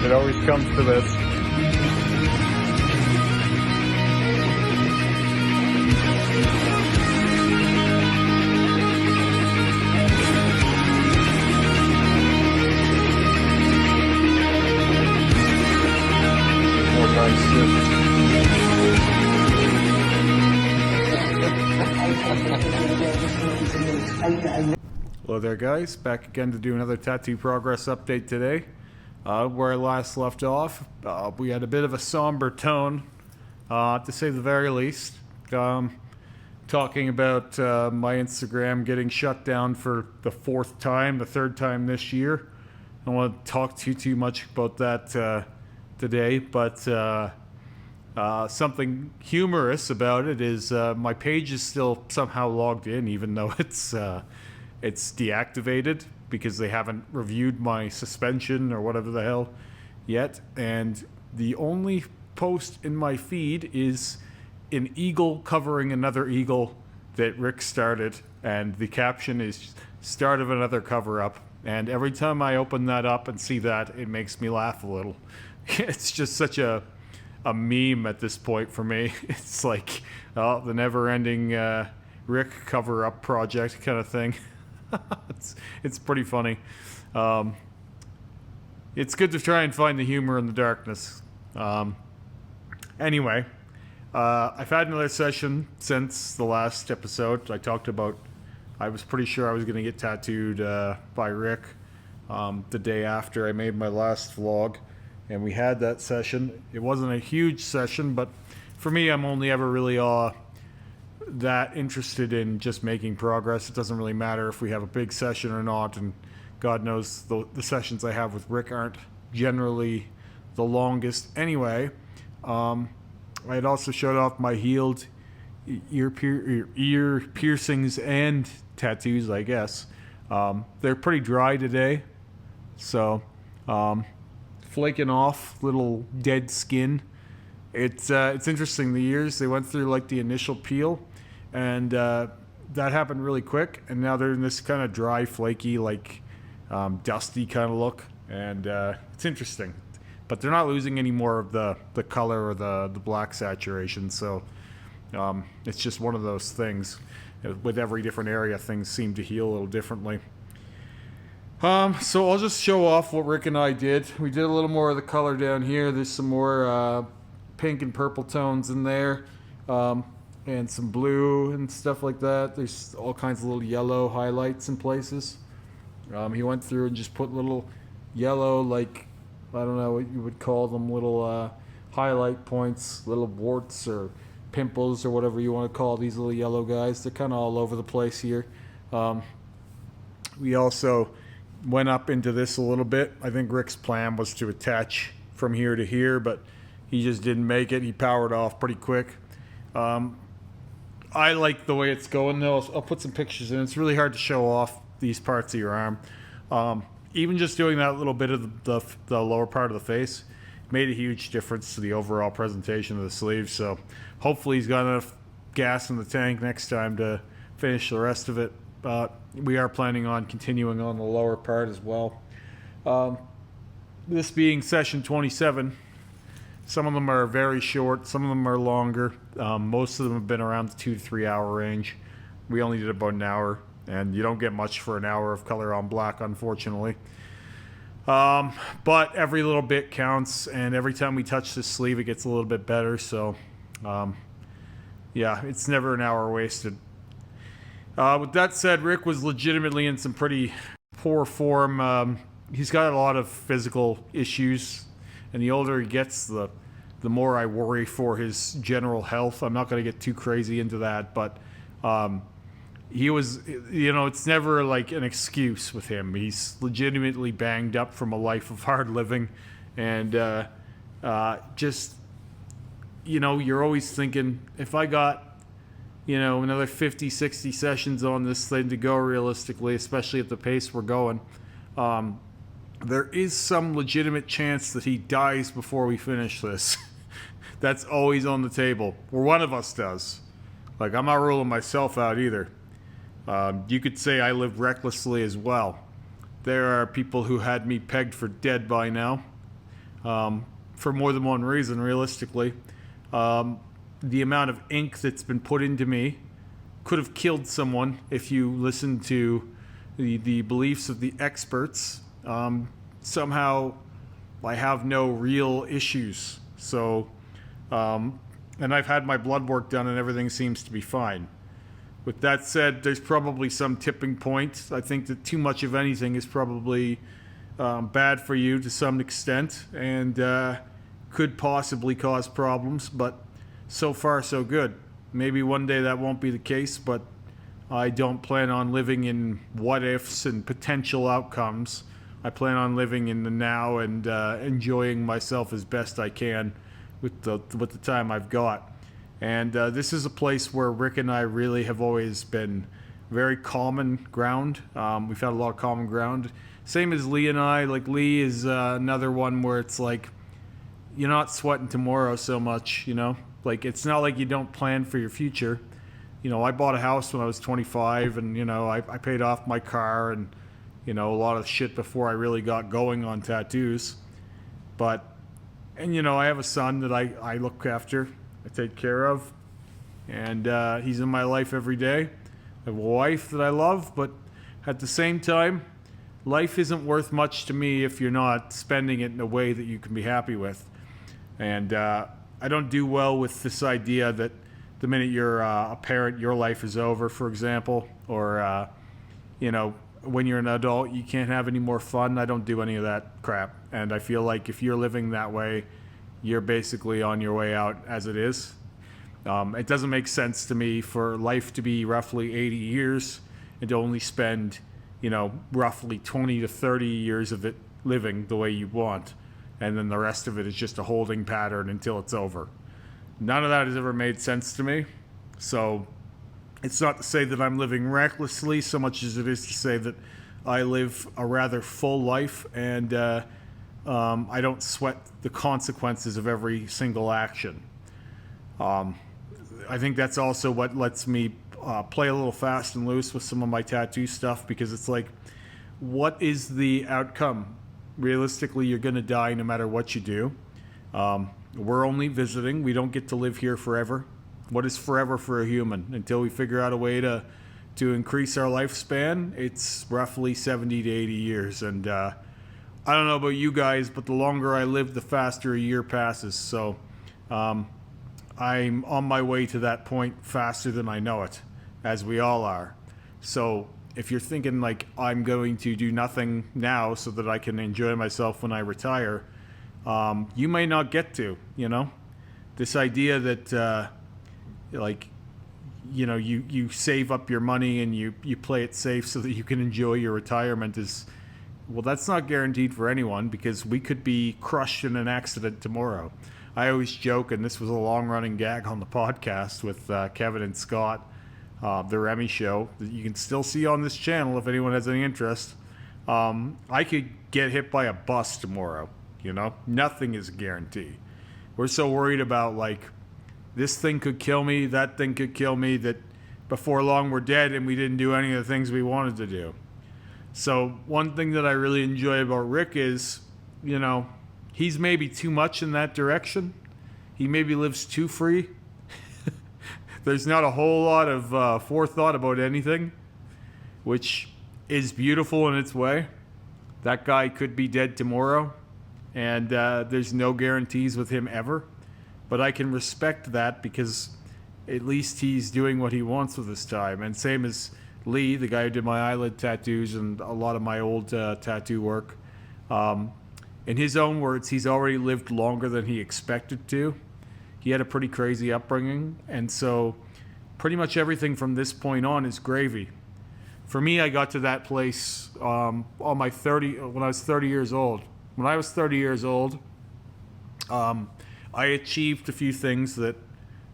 It always comes to this. More nice shit. Hello there guys, back again to do another tattoo progress update today. Where I last left off, we had a bit of a somber tone, to say the very least. Talking about my Instagram getting shut down for the third time this year. I don't want to talk too much about that today, but something humorous about it is my page is still somehow logged in, even though it's deactivated because they haven't reviewed my suspension or whatever the hell yet. And the only post in my feed is an eagle covering another eagle that Rick started, and the caption is "Start of another cover-up." And every time I open that up and see that, it makes me laugh a little. It's just such a meme at this point for me. It's like, oh, the never-ending Rick cover-up project kind of thing. It's pretty funny. It's good to try and find the humor in the darkness. Anyway, I've had another session since the last episode. I was pretty sure I was going to get tattooed by Rick the day after I made my last vlog, and we had that session. It wasn't a huge session, but for me, I'm only ever really that interested in just making progress. It doesn't really matter if we have a big session or not, and God knows the sessions I have with Rick aren't generally the longest anyway. I had also showed off my healed ear piercings and tattoos, I guess. They're pretty dry today, so flaking off, little dead skin. It's interesting. The ears, they went through like the initial peel, and that happened really quick, and now they're in this kind of dry, flaky, like dusty kind of look, and it's interesting. But they're not losing any more of the color or the black saturation, so it's just one of those things. With every different area, things seem to heal a little differently. So I'll just show off what Rick and I did. We did a little more of the color down here. There's some more pink and purple tones in there, and some blue and stuff like that. There's all kinds of little yellow highlights in places. He went through and just put little yellow, like, I don't know what you would call them, little highlight points, little warts or pimples or whatever you want to call these little yellow guys. They're kind of all over the place here. We also went up into this a little bit. I think Rick's plan was to attach from here to here, but he just didn't make it. He powered off pretty quick. I like the way it's going though. I'll put some pictures in. It's really hard to show off these parts of your arm. Even just doing that little bit of the lower part of the face made a huge difference to the overall presentation of the sleeve. So hopefully he's got enough gas in the tank next time to finish the rest of it. We are planning on continuing on the lower part as well. This being session 27, some of them are very short, some of them are longer. Most of them have been around the 2 to 3 hour range. We only did about an hour, and you don't get much for an hour of color on black, unfortunately. But every little bit counts, and every time we touch this sleeve, it gets a little bit better. So, yeah, it's never an hour wasted. With that said, Rick was legitimately in some pretty poor form. He's got a lot of physical issues, and the older he gets, the more I worry for his general health. I'm not going to get too crazy into that, but he was, it's never like an excuse with him. He's legitimately banged up from a life of hard living, and just, you're always thinking, if I got, another 50, 60 sessions on this thing to go realistically, especially at the pace we're going, there is some legitimate chance that he dies before we finish this. That's always on the table, or one of us does. Like, I'm not ruling myself out either. You could say I live recklessly as well. There are people who had me pegged for dead by now. for more than one reason, realistically. The amount of ink that's been put into me could have killed someone if you listen to the beliefs of the experts. Somehow I have no real issues. So, and I've had my blood work done and everything seems to be fine. With that said, there's probably some tipping point. I think that too much of anything is probably bad for you to some extent and could possibly cause problems, but so far so good. Maybe one day that won't be the case, but I don't plan on living in what ifs and potential outcomes. I plan on living in the now and enjoying myself as best I can with the time I've got. And this is a place where Rick and I really have always been very common ground. We've had a lot of common ground. Same as Lee and I. Like, Lee is another one where it's like, you're not sweating tomorrow so much, you know? Like, it's not like you don't plan for your future. You know, I bought a house when I was 25 and, you know, I paid off my car and, you know, a lot of shit before I really got going on tattoos. But, and, you know, I have a son that I look after, I take care of, and he's in my life every day. I have a wife that I love, but at the same time, life isn't worth much to me if you're not spending it in a way that you can be happy with. And I don't do well with this idea that the minute you're a parent, your life is over, for example, or, you know, when you're an adult, you can't have any more fun. I don't do any of that crap. And I feel like if you're living that way, you're basically on your way out as it is. It doesn't make sense to me for life to be roughly 80 years and to only spend, you know, roughly 20 to 30 years of it living the way you want. And then the rest of it is just a holding pattern until it's over. None of that has ever made sense to me. So it's not to say that I'm living recklessly so much as it is to say that I live a rather full life and I don't sweat the consequences of every single action. I think that's also what lets me play a little fast and loose with some of my tattoo stuff, because it's like, what is the outcome? Realistically, you're going to die no matter what you do. We're only visiting. We don't get to live here forever. What is forever for a human? Until we figure out a way to increase our lifespan, it's roughly 70 to 80 years. And I don't know about you guys, but the longer I live, the faster a year passes. So I'm on my way to that point faster than I know it, as we all are. So if you're thinking like I'm going to do nothing now so that I can enjoy myself when I retire, you may not get to, you know? This idea that like, you know, you save up your money and you play it safe so that you can enjoy your retirement is, well, that's not guaranteed for anyone, because we could be crushed in an accident tomorrow. I always joke, and this was a long-running gag on the podcast with Kevin and Scott, the Remy show, that you can still see on this channel if anyone has any interest. I could get hit by a bus tomorrow, you know? Nothing is a guarantee. We're so worried about, like, this thing could kill me, that thing could kill me, that before long we're dead and we didn't do any of the things we wanted to do. So one thing that I really enjoy about Rick is, you know, he's maybe too much in that direction. He maybe lives too free. There's not a whole lot of forethought about anything, which is beautiful in its way. That guy could be dead tomorrow, and there's no guarantees with him ever. But I can respect that, because at least he's doing what he wants with his time. And same as Lee, the guy who did my eyelid tattoos and a lot of my old tattoo work. In his own words, he's already lived longer than he expected to. He had a pretty crazy upbringing, and so pretty much everything from this point on is gravy. For me, I got to that place on my when I was 30 years old. When I was 30 years old, I achieved a few things that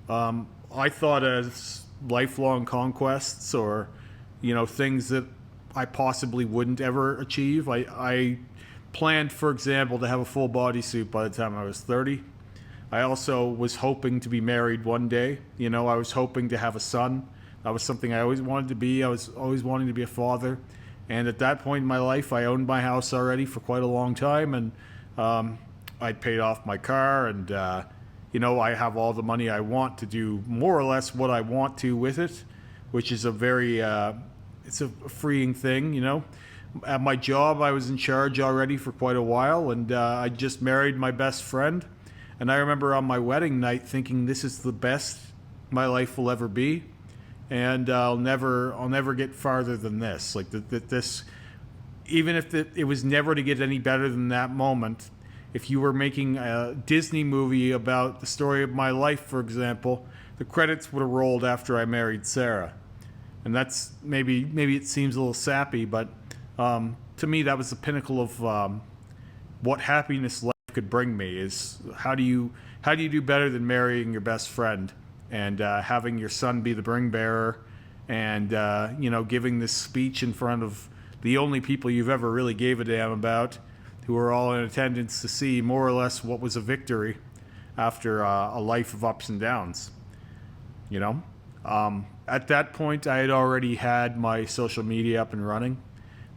I thought as lifelong conquests, or, you know, things that I possibly wouldn't ever achieve. I planned, for example, to have a full bodysuit by the time I was 30. I also was hoping to be married one day. You know, I was hoping to have a son. That was something I always wanted to be. I was always wanting to be a father. And at that point in my life, I owned my house already for quite a long time. And I paid off my car, and I have all the money I want to do more or less what I want to with it, which is a very it's a freeing thing. At my job, I was in charge already for quite a while, and I just married my best friend. And I remember on my wedding night thinking, this is the best my life will ever be, and I'll never get farther than this. Like this, even if it was never to get any better than that moment. If you were making a Disney movie about the story of my life, for example, the credits would have rolled after I married Sarah. And that's maybe it seems a little sappy, but to me that was the pinnacle of what happiness life could bring me. Is how do you do better than marrying your best friend and having your son be the ring bearer, and giving this speech in front of the only people you've ever really gave a damn about, who were all in attendance to see more or less what was a victory after a life of ups and downs. At that point, I had already had my social media up and running,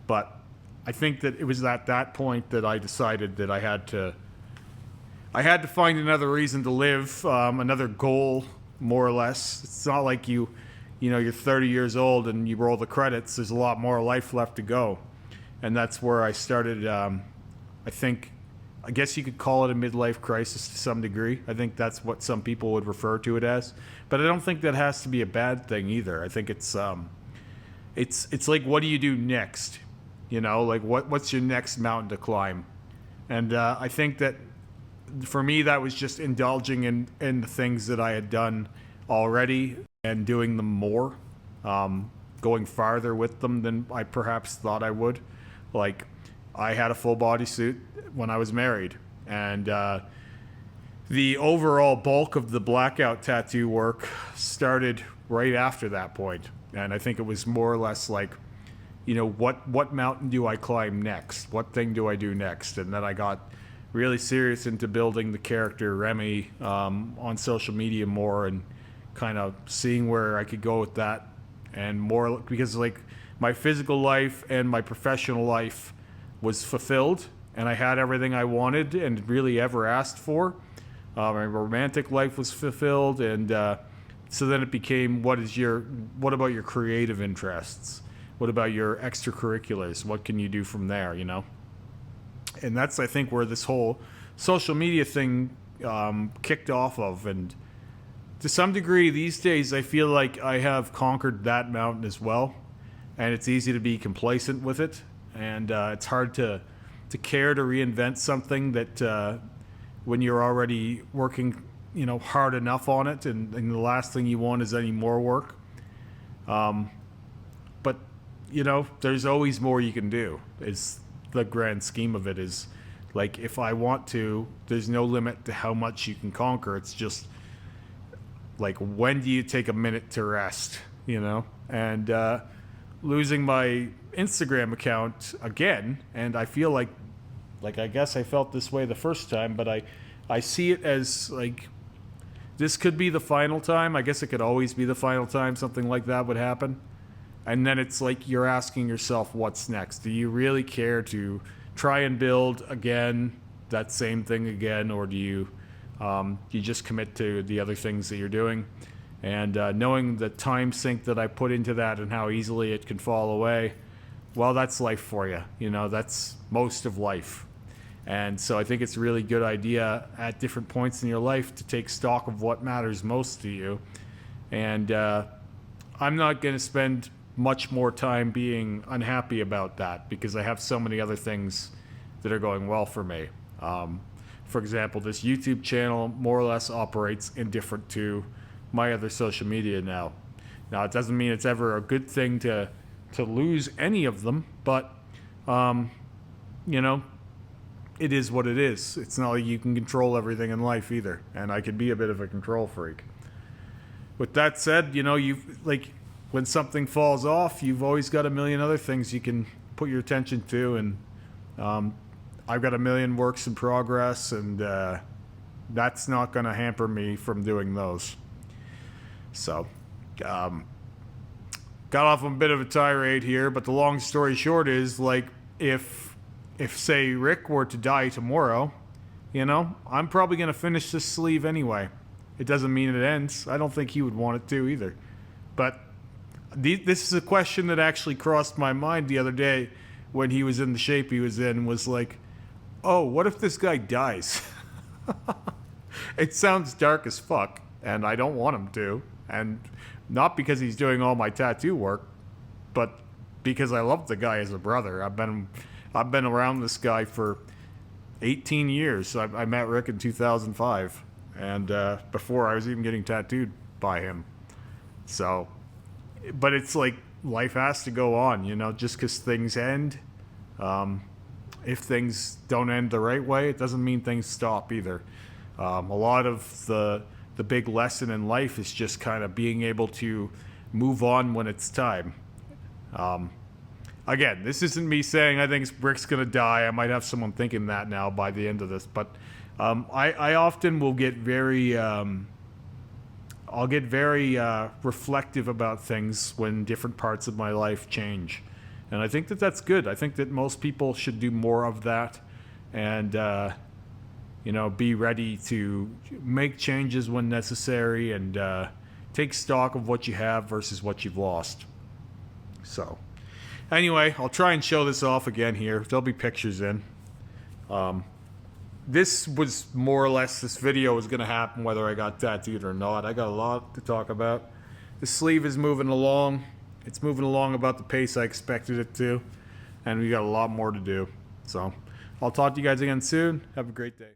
but I think that it was at that point that I decided that I had to find another reason to live, another goal, more or less. It's not like you're 30 years old and you roll the credits. There's a lot more life left to go, and that's where I started. I guess you could call it a midlife crisis to some degree. I think that's what some people would refer to it as. But I don't think that has to be a bad thing either. I think it's like, what do you do next? Like what's your next mountain to climb? And I think that for me, that was just indulging in the things that I had done already and doing them more, going farther with them than I perhaps thought I would. Like, I had a full body suit when I was married, and the overall bulk of the blackout tattoo work started right after that point. And I think it was more or less like, what mountain do I climb next? What thing do I do next? And then I got really serious into building the character Remy on social media more, and kind of seeing where I could go with that, and more because like my physical life and my professional life was fulfilled, and I had everything I wanted and really ever asked for. My romantic life was fulfilled, and so then it became, what about your creative interests? What about your extracurriculars? What can you do from there, And that's, I think, where this whole social media thing kicked off of. And to some degree, these days, I feel like I have conquered that mountain as well. And it's easy to be complacent with it. And it's hard to care to reinvent something that when you're already working, hard enough on it, and the last thing you want is any more work. But there's always more you can do. It's the grand scheme of it. Is like, if I want to, there's no limit to how much you can conquer. It's just like, when do you take a minute to rest? And losing my Instagram account again, and I feel like I guess I felt this way the first time, but I see it as like, this could be the final time. I guess it could always be the final time something like that would happen. And then it's like, you're asking yourself, what's next? Do you really care to try and build again that same thing again, or do you just commit to the other things that you're doing? And knowing the time sink that I put into that and how easily it can fall away, well, that's life for you. That's most of life. And so I think it's a really good idea at different points in your life to take stock of what matters most to you. And I'm not going to spend much more time being unhappy about that, because I have so many other things that are going well for me. For example, this YouTube channel more or less operates indifferent to my other social media now. Now, it doesn't mean it's ever a good thing to lose any of them, but it is what it is. It's not like you can control everything in life either, and I can be a bit of a control freak. With that said, when something falls off, you've always got a million other things you can put your attention to, and I've got a million works in progress, and that's not going to hamper me from doing those. So, got off on a bit of a tirade here, but the long story short is, like, if say Rick were to die tomorrow, you know, I'm probably going to finish this sleeve anyway. It doesn't mean it ends. I don't think he would want it to either. But this is a question that actually crossed my mind the other day when he was in the shape he was in, was like, oh, what if this guy dies? It sounds dark as fuck, and I don't want him to. And not because he's doing all my tattoo work, but because I love the guy as a brother. I've been around this guy for 18 years. I met Rick in 2005, and before I was even getting tattooed by him. So, but it's like life has to go on, you know, just because things end. If things don't end the right way, it doesn't mean things stop either. A lot of the big lesson in life is just kind of being able to move on when it's time. Again, this isn't me saying I think Rick's going to die. I might have someone thinking that now by the end of this. But I often will get very... I'll get very reflective about things when different parts of my life change. And I think that that's good. I think that most people should do more of that and, you know, be ready to make changes when necessary and take stock of what you have versus what you've lost. So, anyway, I'll try and show this off again here. There'll be pictures in. This was more or less, this video was going to happen whether I got tattooed or not. I got a lot to talk about. The sleeve is moving along. It's moving along about the pace I expected it to. And we got a lot more to do. So, I'll talk to you guys again soon. Have a great day.